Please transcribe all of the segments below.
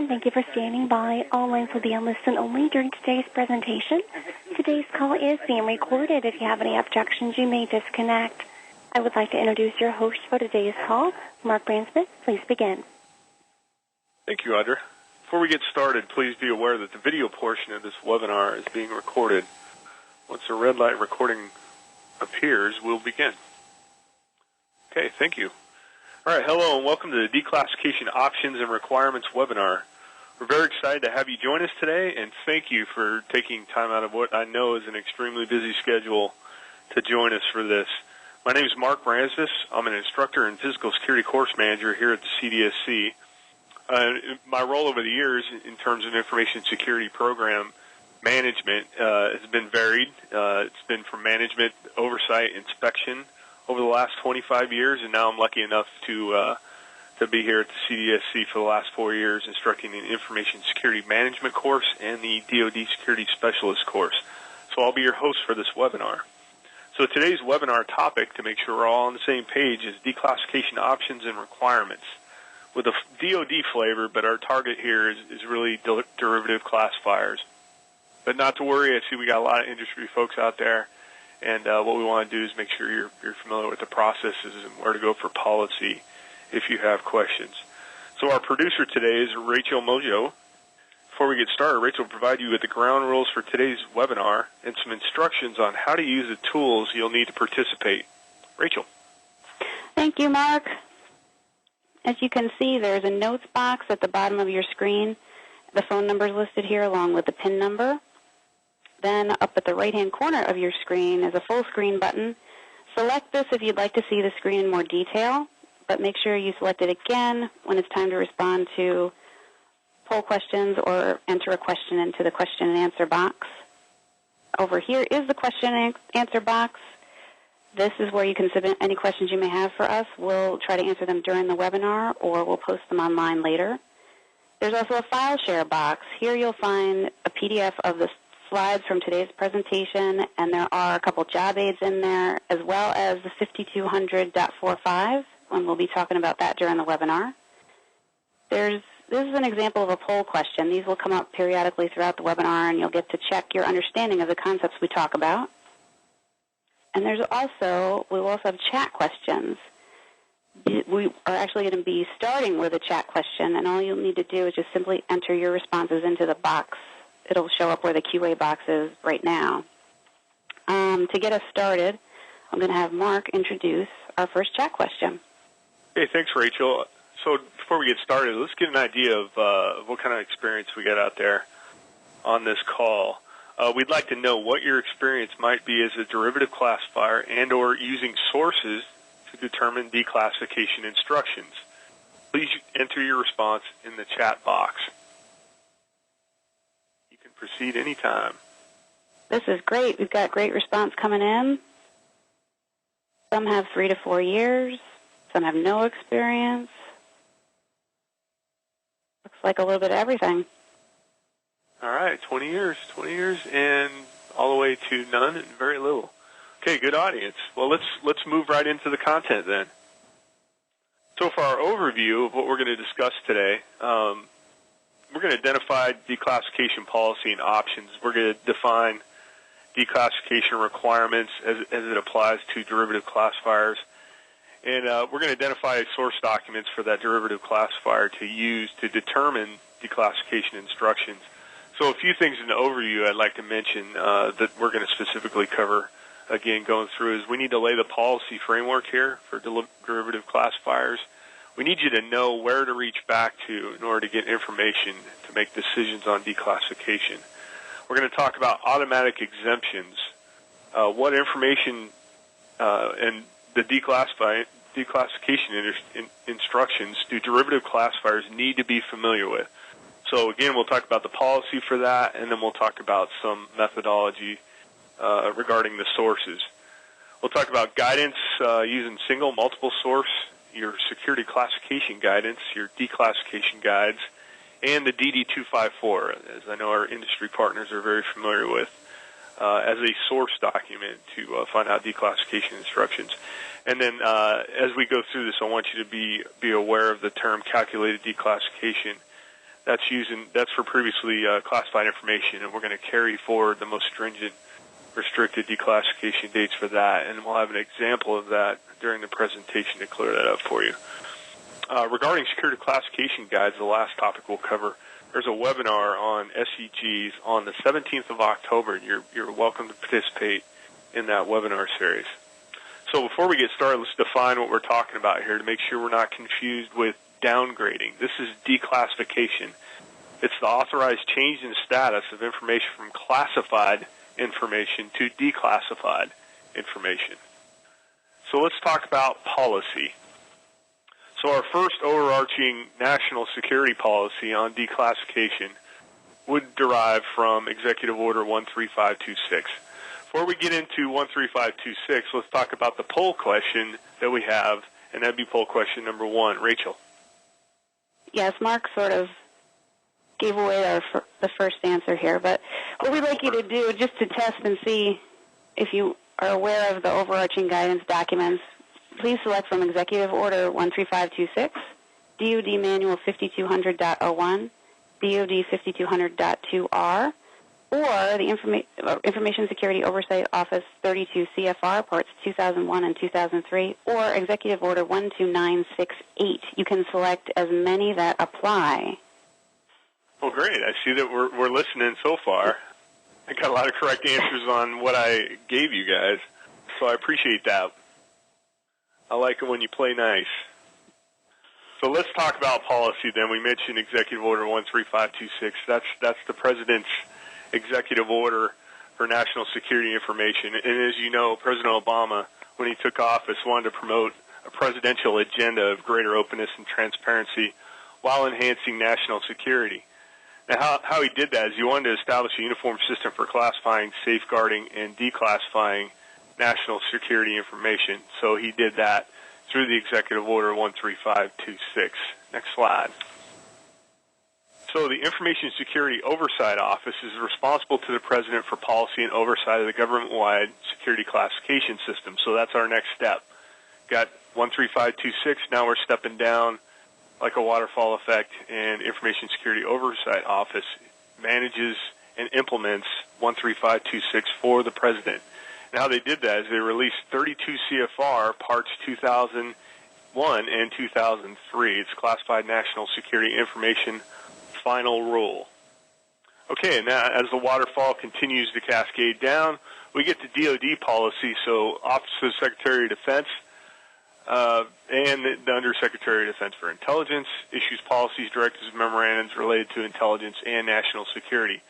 and thank you for standing by. All lines will be on listen only during today's presentation. Today's call is being recorded. If you have any objections, you may disconnect. I would like to introduce your host for today's call, Mark Bransmith. Please begin. Thank you, Audra. Before we get started, please be aware that the video portion of this webinar is being recorded. Once the red light recording appears, we'll begin. Okay, thank you. All right, hello and welcome to the Declassification Options and Requirements webinar. We're very excited to have you join us today, and thank you for taking time out of what I know is an extremely busy schedule to join us for this. My name is Mark Bransmith. I'm an instructor and physical security course manager here at the CDSE. My role over the years in terms of information security program management has been varied. It's been from management, oversight, inspection over the last 25 years, and now I'm lucky enough to be here at the CDSE for the last 4 years instructing the Information Security Management course and the DoD Security Specialist course. So I'll be your host for this webinar. So today's webinar topic, to make sure we're all on the same page, is declassification options and requirements with a DoD flavor, but our target here is really derivative classifiers. But not to worry, I see we got a lot of industry folks out there. And what we want to do is make sure you're familiar with the processes and where to go for policy if you have questions. So our producer today is Rachel Mojo. Before we get started, Rachel will provide you with the ground rules for today's webinar and some instructions on how to use the tools you'll need to participate. Rachel. Thank you, Mark. As you can see, there's a notes box at the bottom of your screen. The phone number is listed here along with the PIN number. Then up at the right-hand corner of your screen is a full screen button. Select this if you'd like to see the screen in more detail, but make sure you select it again when it's time to respond to poll questions or enter a question into the question and answer box. Over here is the question and answer box. This is where you can submit any questions you may have for us. We'll try to answer them during the webinar, or we'll post them online later. There's also a file share box. Here you'll find a PDF of the slides from today's presentation, and there are a couple job aids in there, as well as the 5200.45, and we'll be talking about that during the webinar. This is an example of a poll question. These will come up periodically throughout the webinar, and you'll get to check your understanding of the concepts we talk about. And we will also have chat questions. We are actually going to be starting with a chat question, and all you'll need to do is just simply enter your responses into the box. It'll show up where the QA box is right now. To get us started, I'm going to have Mark introduce our first chat question. Hey, thanks, Rachel. So before we get started, let's get an idea of what kind of experience we got out there on this call. We'd like to know what your experience might be as a derivative classifier and or using sources to determine declassification instructions. Please enter your response in the chat box. You can proceed anytime. This is great. We've got great response coming in. Some have 3 to 4 years. Some have no experience. Looks like a little bit of everything. All right, 20 years, and all the way to none and very little. Okay, good audience. Well, let's move right into the content then. So for our overview of what we're going to discuss today, we're going to identify declassification policy and options. We're going to define declassification requirements as it applies to derivative classifiers. And we're going to identify source documents for that derivative classifier to use to determine declassification instructions. So a few things in the overview I'd like to mention that we're going to specifically cover, again, going through is we need to lay the policy framework here for derivative classifiers. We need you to know where to reach back to in order to get information to make decisions on declassification. We're going to talk about automatic exemptions, what information and the declassification instructions do derivative classifiers need to be familiar with. So again, we'll talk about the policy for that, and then we'll talk about some methodology regarding the sources. We'll talk about guidance using single, multiple source, your security classification guidance, your declassification guides, and the DD-254, as I know our industry partners are very familiar with, as a source document to find out declassification instructions. And then as we go through this, I want you to be aware of the term calculated declassification. That's for previously classified information, and we're going to carry forward the most stringent restricted declassification dates for that, and we'll have an example of that during the presentation to clear that up for you. Regarding security classification guides, the last topic we'll cover, there's a webinar on SEGs on the 17th of October, and you're welcome to participate in that webinar series. So before we get started, let's define what we're talking about here to make sure we're not confused with downgrading. This is declassification. It's the authorized change in status of information from classified information to declassified information. So let's talk about policy. So our first overarching national security policy on declassification would derive from Executive Order 13526. Before we get into 13526, let's talk about the poll question that we have, and that'd be poll question number 1. Rachel. Yes, Mark sort of gave away the first answer here, but what we'd like you to do, just to test and see if you are aware of the overarching guidance documents, please select from Executive Order 13526, DoD Manual 5200.01, DoD 5200.2R, or the Information Security Oversight Office 32 CFR Parts 2001 and 2003, or Executive Order 12968. You can select as many that apply. Well, great. I see that we're listening so far. I got a lot of correct answers on what I gave you guys, so I appreciate that. I like it when you play nice. So let's talk about policy then. We mentioned Executive Order 13526. That's the President's executive order for national security information. And as you know, President Obama, when he took office, wanted to promote a presidential agenda of greater openness and transparency while enhancing national security. Now, how he did that is he wanted to establish a uniform system for classifying, safeguarding, and declassifying national security information. So he did that through the Executive Order 13526. Next slide. So the Information Security Oversight Office is responsible to the President for policy and oversight of the government-wide security classification system. So that's our next step. Got 13526, now we're stepping down like a waterfall effect, and Information Security Oversight Office manages and implements 13526 for the President. And how they did that is they released 32 CFR Parts 2001 and 2003. It's Classified National Security Information Final Rule. Okay, and now as the waterfall continues to cascade down, we get to DoD policy, so Office of the Secretary of Defense and the Undersecretary of Defense for Intelligence issues policies, directives, and memorandums related to intelligence and national security.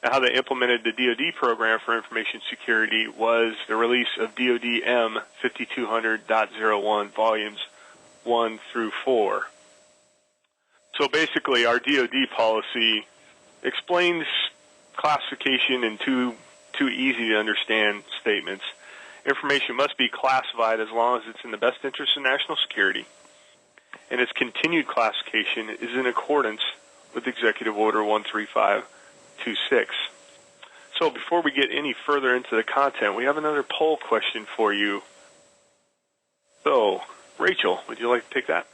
Now, how they implemented the DoD program for information security was the release of DoD M 5200.01, volumes 1 through 4. So basically, our DoD policy explains classification in two easy to understand statements. Information must be classified as long as it's in the best interest of national security, and its continued classification is in accordance with Executive Order 13526. So before we get any further into the content, we have another poll question for you. So, Rachel, would you like to take that?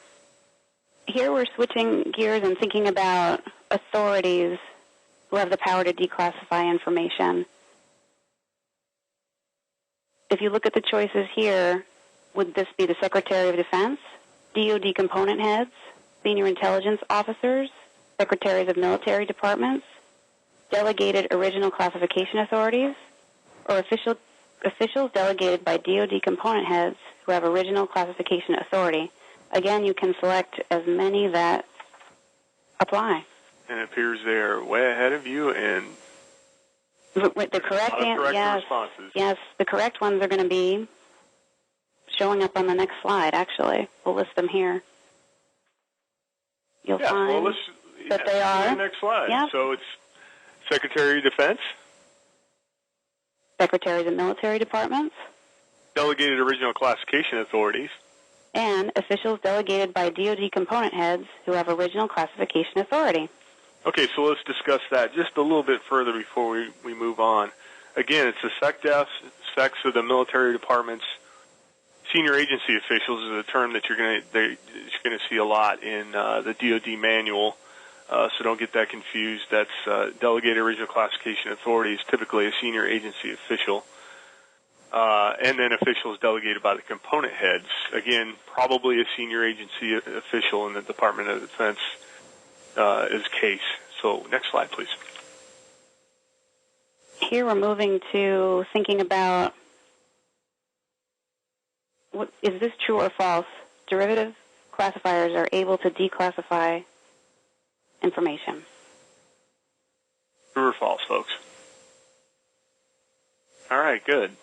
Here we're switching gears and thinking about authorities who have the power to declassify information. If you look at the choices here, would this be the Secretary of Defense, DoD component heads, senior intelligence officers, secretaries of military departments, delegated original classification authorities, or officials delegated by DoD component heads who have original classification authority? Again, you can select as many that apply. And it appears they're way ahead of you, and with the correct responses. Yes, the correct ones are going to be showing up on the next slide, actually. We'll list them here. You'll find that they are. The next slide. Yeah. So it's Secretary of Defense, secretaries of military departments, delegated original classification authorities, and officials delegated by DoD component heads who have original classification authority. Okay, so let's discuss that just a little bit further before we move on. Again, it's the SecDefs of the military departments. Senior agency officials is a term that you're going to see a lot in the DoD manual. so don't get that confused. That's delegated original classification authority is typically a senior agency official. And then officials delegated by the component heads. Again, probably a senior agency official in the Department of Defense is case. So next slide, please. Here we're moving to thinking about, is this true or false? Derivative classifiers are able to declassify information. True or false, folks? All right, good.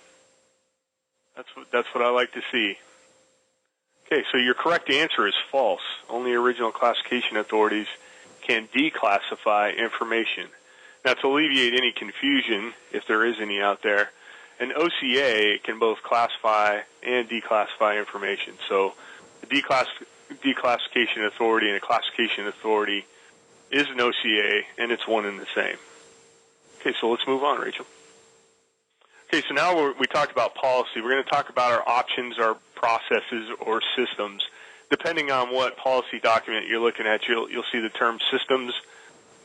That's what I like to see. Okay, so your correct answer is false. Only original classification authorities can declassify information. Now, to alleviate any confusion, if there is any out there, an OCA can both classify and declassify information. So the declassification authority and a classification authority is an OCA, and it's one and the same. Okay, so let's move on, Rachel. Okay, so now we talked about policy. We're going to talk about our options, our processes, or systems. Depending on what policy document you're looking at, you'll see the term systems,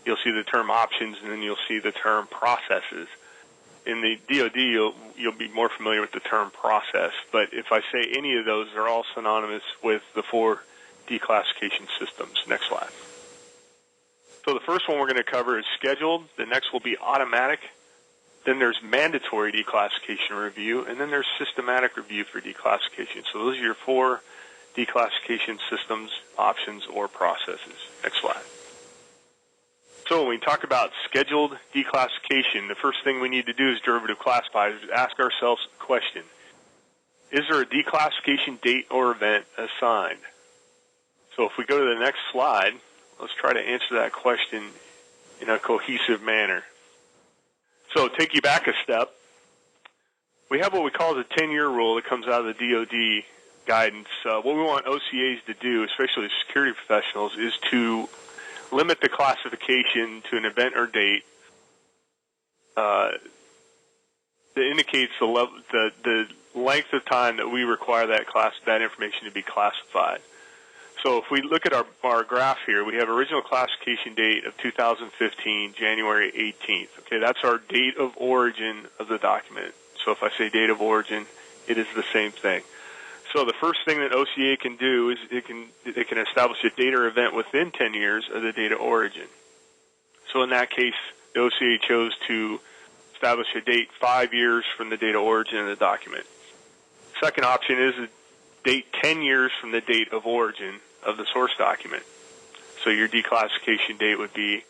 you'll see the term options, and then you'll see the term processes. In the DoD, you'll be more familiar with the term process, but if I say any of those, they're all synonymous with the 4 declassification systems. Next slide. So the first one we're going to cover is scheduled. The next will be automatic. Then there's mandatory declassification review, and then there's systematic review for declassification. So those are your 4 declassification systems, options, or processes. Next slide. So when we talk about scheduled declassification, the first thing we need to do as derivative classifiers is ask ourselves a question. Is there a declassification date or event assigned? So if we go to the next slide, let's try to answer that question in a cohesive manner. So take you back a step. We have what we call the 10-year rule that comes out of the DoD guidance. What we want OCAs to do, especially security professionals, is to limit the classification to an event or date that indicates the length of time that we require that information to be classified. So if we look at our graph here, we have original classification date of 2015, January 18th. Okay, that's our date of origin of the document. So if I say date of origin, it is the same thing. So the first thing that OCA can do is it can establish a date or event within 10 years of the date of origin. So in that case, the OCA chose to establish a date 5 years from the date of origin of the document. Second option is a date 10 years from the date of origin of the source document. So your declassification date would be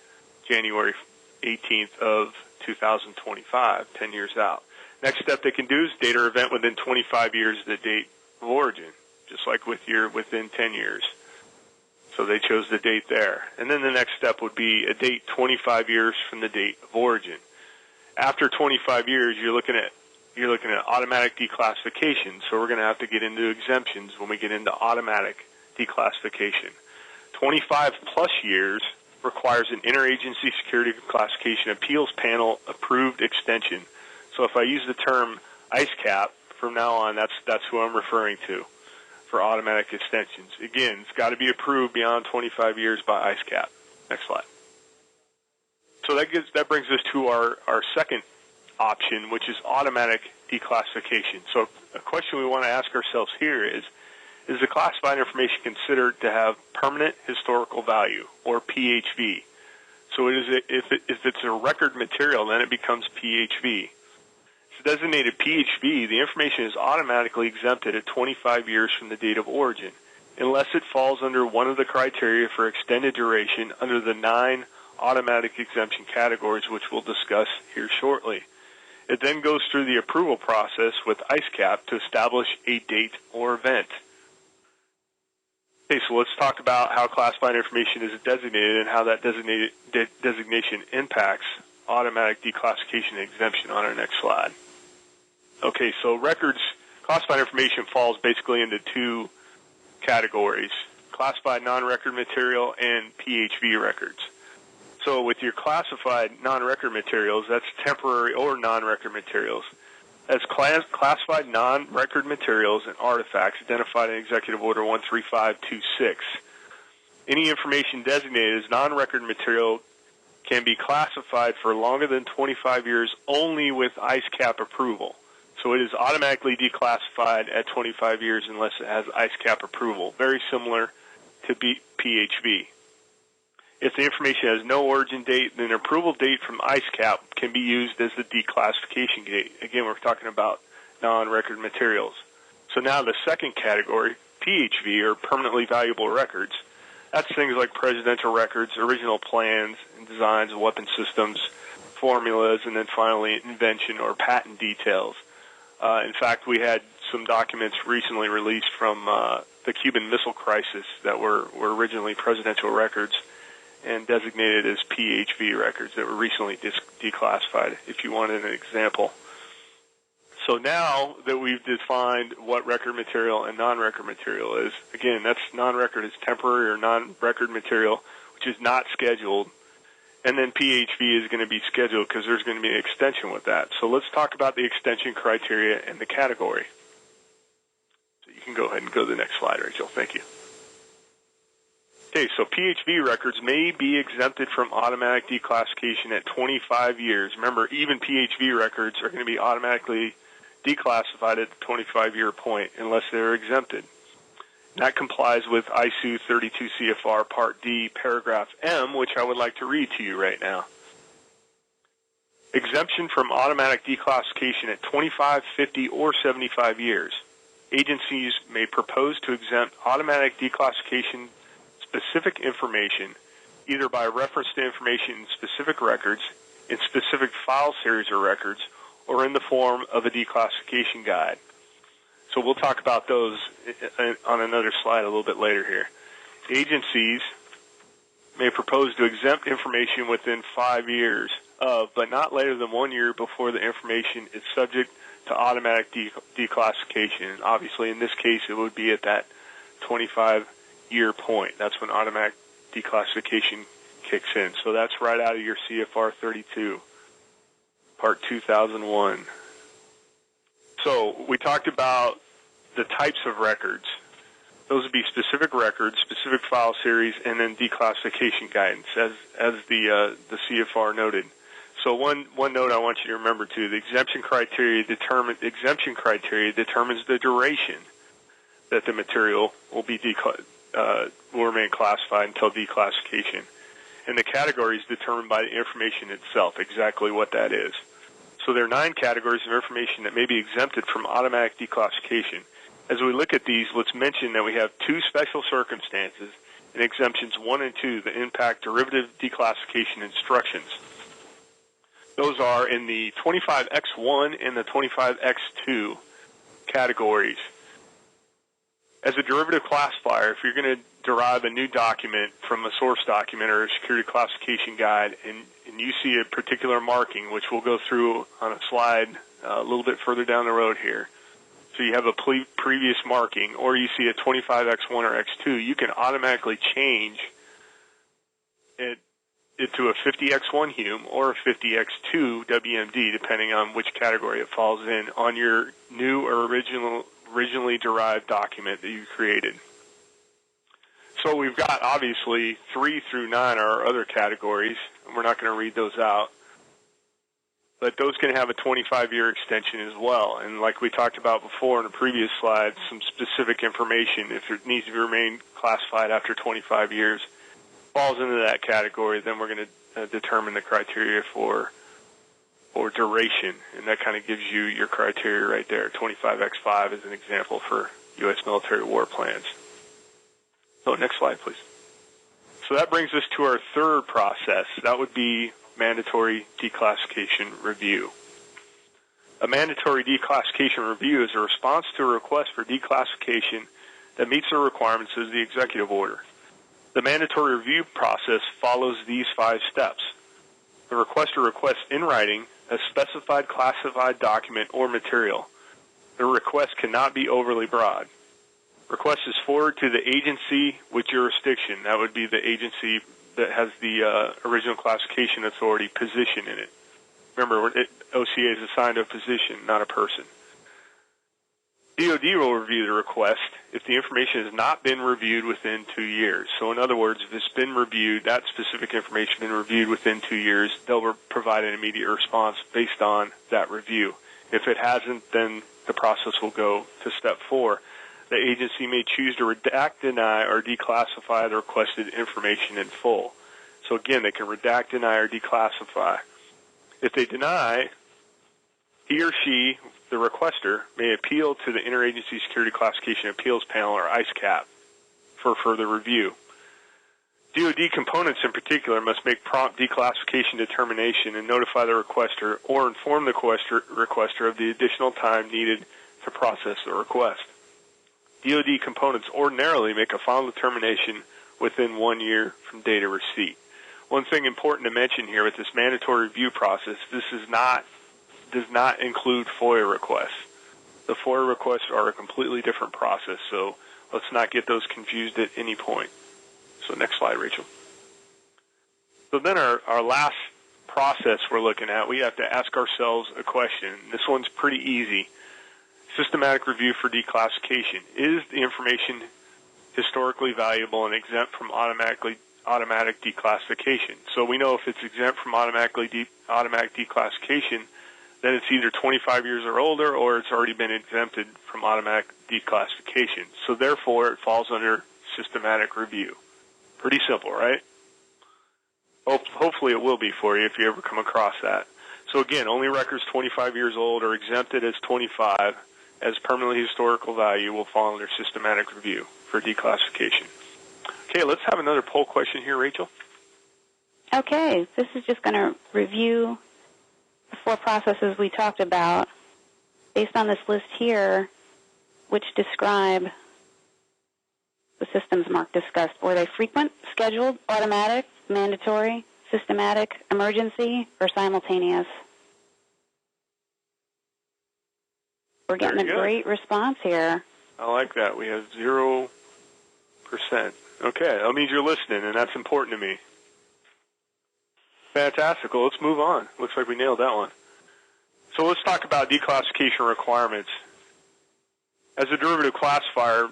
January 18th of 2025, 10 years out. Next step they can do is date or event within 25 years of the date of origin, just like with your within 10 years. So they chose the date there. And then the next step would be a date 25 years from the date of origin. After 25 years, you're looking at automatic declassification. So we're going to have to get into exemptions when we get into automatic declassification. 25 plus years requires an interagency security classification appeals panel approved extension. So if I use the term ICECAP from now on, that's who I'm referring to for automatic extensions. Again, it's got to be approved beyond 25 years by ICECAP. Next slide. So that brings us to our second option, which is automatic declassification. So a question we want to ask ourselves here is the classified information considered to have permanent historical value, or PHV? So if it's a record material, then it becomes PHV. If it's designated PHV, the information is automatically exempted at 25 years from the date of origin, unless it falls under one of the criteria for extended duration under the 9 automatic exemption categories, which we'll discuss here shortly. It then goes through the approval process with ICECAP to establish a date or event. Okay, so let's talk about how classified information is designated and how that designation impacts automatic declassification and exemption on our next slide. Okay, so classified information falls basically into 2 categories: classified non-record material and PHV records. So with your classified non-record materials, that's temporary or non-record materials. As classified non-record materials and artifacts identified in Executive Order 13526. Any information designated as non-record material can be classified for longer than 25 years only with ICECAP approval. So it is automatically declassified at 25 years unless it has ICECAP approval, very similar to PHV. If the information has no origin date, then an approval date from ICECAP can be used as the declassification date. Again, we're talking about non-record materials. So now the second category, PHV, or permanently valuable records, that's things like presidential records, original plans and designs of weapon systems, formulas, and then finally invention or patent details. In fact, we had some documents recently released from the Cuban Missile Crisis that were originally presidential records and designated as PHV records that were recently declassified, if you wanted an example. So now that we've defined what record material and non-record material is, again, that's non-record is temporary or non-record material, which is not scheduled, and then PHV is going to be scheduled because there's going to be an extension with that. So let's talk about the extension criteria and the category. So you can go ahead and go to the next slide, Rachel. Thank you. Okay, so PHV records may be exempted from automatic declassification at 25 years. Remember, even PHV records are going to be automatically declassified at the 25-year point unless they're exempted. That complies with ISO 32 CFR Part D, Paragraph M, which I would like to read to you right now. Exemption from automatic declassification at 25, 50, or 75 years. Agencies may propose to exempt automatic declassification specific information either by reference to information in specific records, in specific file series or records, or in the form of a declassification guide. So we'll talk about those on another slide a little bit later here. Agencies may propose to exempt information within 5 years of, but not later than 1 year before the information is subject to automatic declassification. And obviously, in this case, it would be at that 25-year point. That's when automatic declassification kicks in. So that's right out of your CFR 32. Part 2001. So we talked about the types of records. Those would be specific records, specific file series, and then declassification guidance, as the CFR noted. So one note I want you to remember too: the exemption criteria determines the duration that the material will remain classified until declassification. And the category is determined by the information itself, exactly what that is. So there are 9 categories of information that may be exempted from automatic declassification. As we look at these, let's mention that we have 2 special circumstances in Exemptions 1 and 2 that impact derivative declassification instructions. Those are in the 25X1 and the 25X2 categories. As a derivative classifier, if you're going to derive a new document from a source document or a security classification guide, and you see a particular marking, which we'll go through on a slide a little bit further down the road here. So you have a previous marking, or you see a 25X1 or X2, you can automatically change it to a 50X1 Hume or a 50X2 WMD, depending on which category it falls in, on your new or originally derived document that you created. So we've got, obviously, 3 through 9 are our other categories, and we're not going to read those out. But those can have a 25-year extension as well. And like we talked about before in a previous slide, some specific information, if it needs to remain classified after 25 years, falls into that category, then we're going to determine the criteria for duration. And that kind of gives you your criteria right there. 25X5 is an example for U.S. military war plans. So next slide, please. So that brings us to our third process. That would be mandatory declassification review. A mandatory declassification review is a response to a request for declassification that meets the requirements of the executive order. The mandatory review process follows these 5 steps. The requester requests in writing a specified classified document or material. The request cannot be overly broad. Request is forwarded to the agency with jurisdiction. That would be the agency that has the original classification authority position in it. Remember, OCA is assigned a position, not a person. DoD will review the request if the information has not been reviewed within 2 years. So in other words, if it's been reviewed, that specific information has been reviewed within 2 years, they'll provide an immediate response based on that review. If it hasn't, then the process will go to step 4. The agency may choose to redact, deny, or declassify the requested information in full. So again, they can redact, deny, or declassify. If they deny, he or she, the requester, may appeal to the Interagency Security Classification Appeals Panel, or ISCAP, for further review. DoD components in particular must make prompt declassification determination and notify the requester or inform the requester of the additional time needed to process the request. DoD components ordinarily make a final determination within 1 year from date of receipt. One thing important to mention here with this mandatory review process, this does not include FOIA requests. The FOIA requests are a completely different process, so let's not get those confused at any point. So next slide, Rachel. So then our last process we're looking at, we have to ask ourselves a question. This one's pretty easy. Systematic review for declassification. Is the information historically valuable and exempt from automatic declassification? So we know if it's exempt from automatic declassification, then it's either 25 years or older or it's already been exempted from automatic declassification. So therefore, it falls under systematic review. Pretty simple, right? Hopefully it will be for you if you ever come across that. So again, only records 25 years old or exempted as 25 as permanently historical value will fall under systematic review for declassification. Okay, let's have another poll question here, Rachel. Okay, this is just going to review the 4 processes we talked about based on this list here, which describe the systems Mark discussed. Were they frequent, scheduled, automatic, mandatory, systematic, emergency, or simultaneous? We're getting a great response here. I like that. We have 0%. Okay, that means you're listening, and that's important to me. Fantastic. Well, let's move on. Looks like we nailed that one. So let's talk about declassification requirements. As a derivative classifier,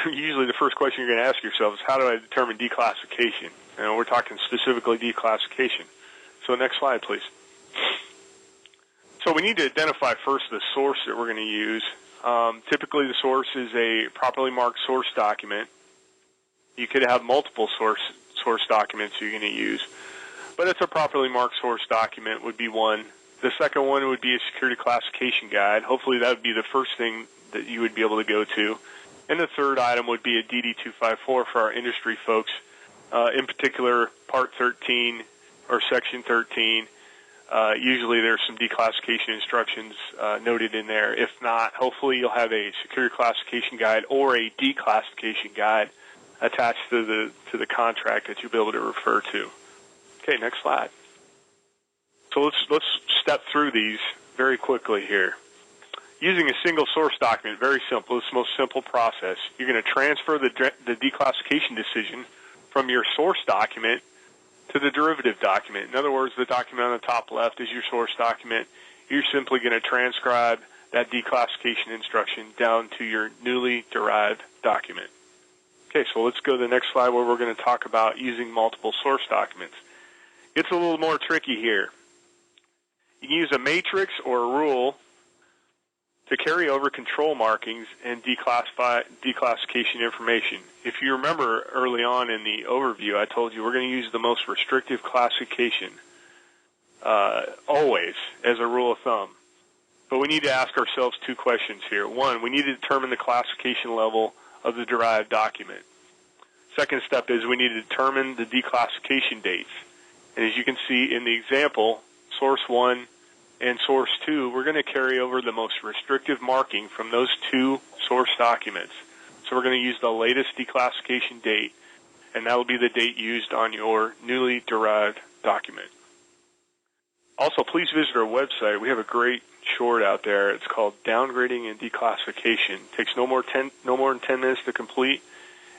usually the first question you're going to ask yourself is, how do I determine declassification? And we're talking specifically declassification. So next slide, please. So we need to identify first the source that we're going to use. Typically the source is a properly marked source document. You could have multiple source documents you're going to use. But it's a properly marked source document would be one. The second one would be a security classification guide. Hopefully that would be the first thing that you would be able to go to. And the third item would be a DD-254 for our industry folks, in particular Part 13 or Section 13. Usually there's some declassification instructions noted in there. If not, hopefully you'll have a security classification guide or a declassification guide attached to the contract that you'll be able to refer to. Okay, next slide. So let's step through these very quickly here. Using a single source document, very simple. It's the most simple process. You're going to transfer the declassification decision from your source document to the derivative document. In other words, the document on the top left is your source document. You're simply going to transcribe that declassification instruction down to your newly derived document. Okay, so let's go to the next slide where we're going to talk about using multiple source documents. It's a little more tricky here. You can use a matrix or a rule to carry over control markings and declassification information. If you remember early on in the overview, I told you we're going to use the most restrictive classification always as a rule of thumb. But we need to ask ourselves 2 questions here. One, we need to determine the classification level of the derived document. Second step is we need to determine the declassification dates. And as you can see in the example, source 1 and source 2, we're going to carry over the most restrictive marking from those 2 source documents. So we're going to use the latest declassification date, and that will be the date used on your newly derived document. Also, please visit our website. We have a great short out there. It's called Downgrading and Declassification. It takes no more than 10 minutes to complete,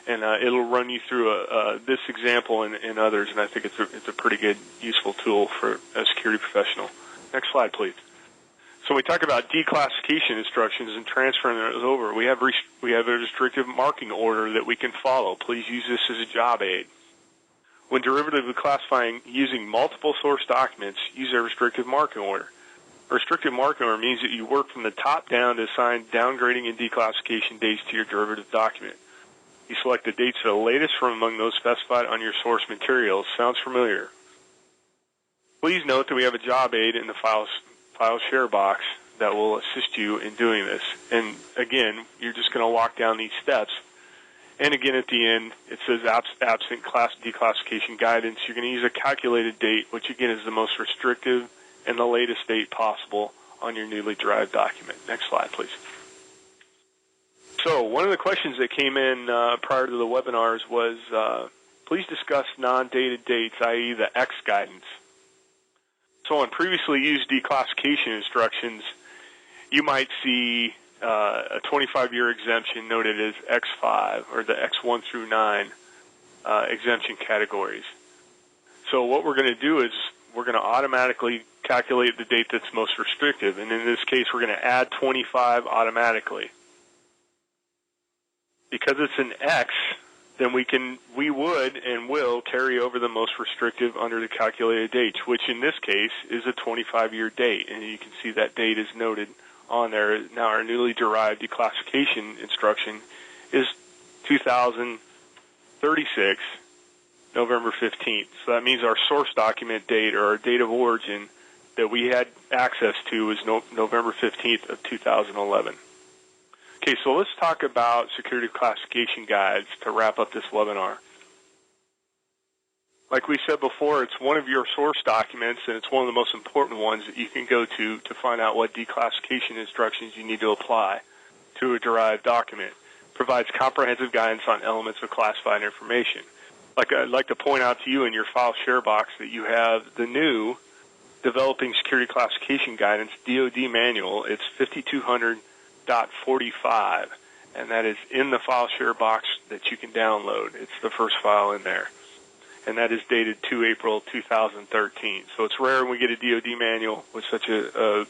and it'll run you through this example and others, and I think it's a pretty good, useful tool for a security professional. Next slide, please. So we talk about declassification instructions and transferring those over. We have a restrictive marking order that we can follow. Please use this as a job aid. When derivatively classifying using multiple source documents, use a restrictive marking order. A restrictive marking order means that you work from the top down to assign downgrading and declassification dates to your derivative document. You select the dates that are latest from among those specified on your source materials. Sounds familiar? Please note that we have a job aid in the file share box that will assist you in doing this. And again, you're just going to walk down these steps. And again, at the end, it says absent class declassification guidance. You're going to use a calculated date, which again is the most restrictive and the latest date possible on your newly derived document. Next slide, please. So one of the questions that came in prior to the webinars was, please discuss non-dated dates, i.e. the X guidance. So on previously used declassification instructions, you might see a 25-year exemption noted as X5 or the X1 through 9 exemption categories. So what we're going to do is we're going to automatically calculate the date that's most restrictive, and in this case we're going to add 25 automatically. Because it's an X, then we would and will carry over the most restrictive under the calculated dates, which in this case is a 25-year date. And you can see that date is noted on there. Now our newly derived declassification instruction is 2036, November 15th. So that means our source document date or our date of origin that we had access to is November 15th of 2011. Okay, so let's talk about security classification guides to wrap up this webinar. Like we said before, it's one of your source documents, and it's one of the most important ones that you can go to find out what declassification instructions you need to apply to a derived document. It provides comprehensive guidance on elements of classified information. I'd like to point out to you in your file share box that you have the new Developing Security Classification Guidance, DoD manual. It's 5200.45, and that is in the file share box that you can download. It's the first file in there, and that is dated 2 April 2013. So it's rare when we get a DoD manual with such a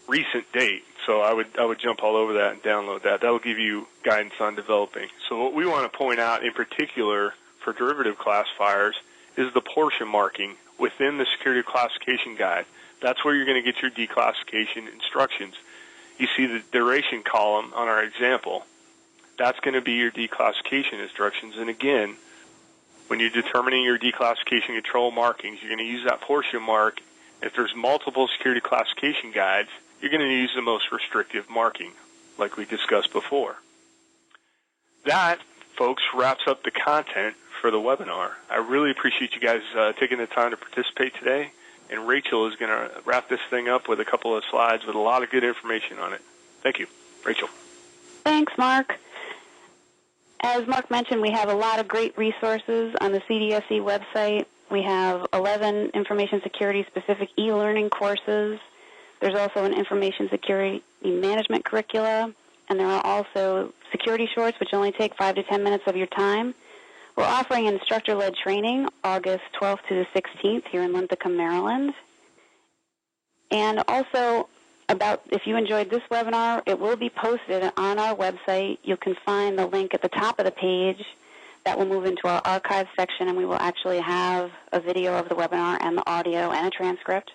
recent date. So I would jump all over that and download that. That will give you guidance on developing. So what we want to point out in particular for derivative classifiers is the portion marking within the security classification guide. That's where you're going to get your declassification instructions. You see the duration column on our example. That's going to be your declassification instructions. And again, when you're determining your declassification control markings, you're going to use that portion mark. If there's multiple security classification guides, you're going to use the most restrictive marking, like we discussed before. That, folks, wraps up the content for the webinar. I really appreciate you guys taking the time to participate today. And Rachel is going to wrap this thing up with a couple of slides with a lot of good information on it. Thank you. Rachel. Thanks, Mark. As Mark mentioned, we have a lot of great resources on the CDSE website. We have 11 information security specific e-learning courses. There's also an information security management curricula, and there are also security shorts, which only take 5 to 10 minutes of your time. We're offering instructor-led training August 12th to the 16th here in Linthicum, Maryland. And also, if you enjoyed this webinar, it will be posted on our website. You can find the link at the top of the page. That will move into our archive section, and we will actually have a video of the webinar and the audio and a transcript.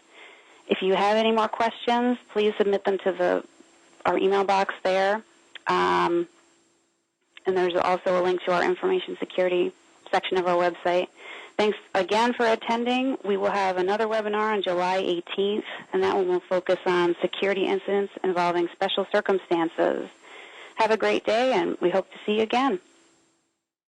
If you have any more questions, please submit them to our email box there. And there's also a link to our information security section of our website. Thanks again for attending. We will have another webinar on July 18th, and that one will focus on security incidents involving special circumstances. Have a great day, and we hope to see you again.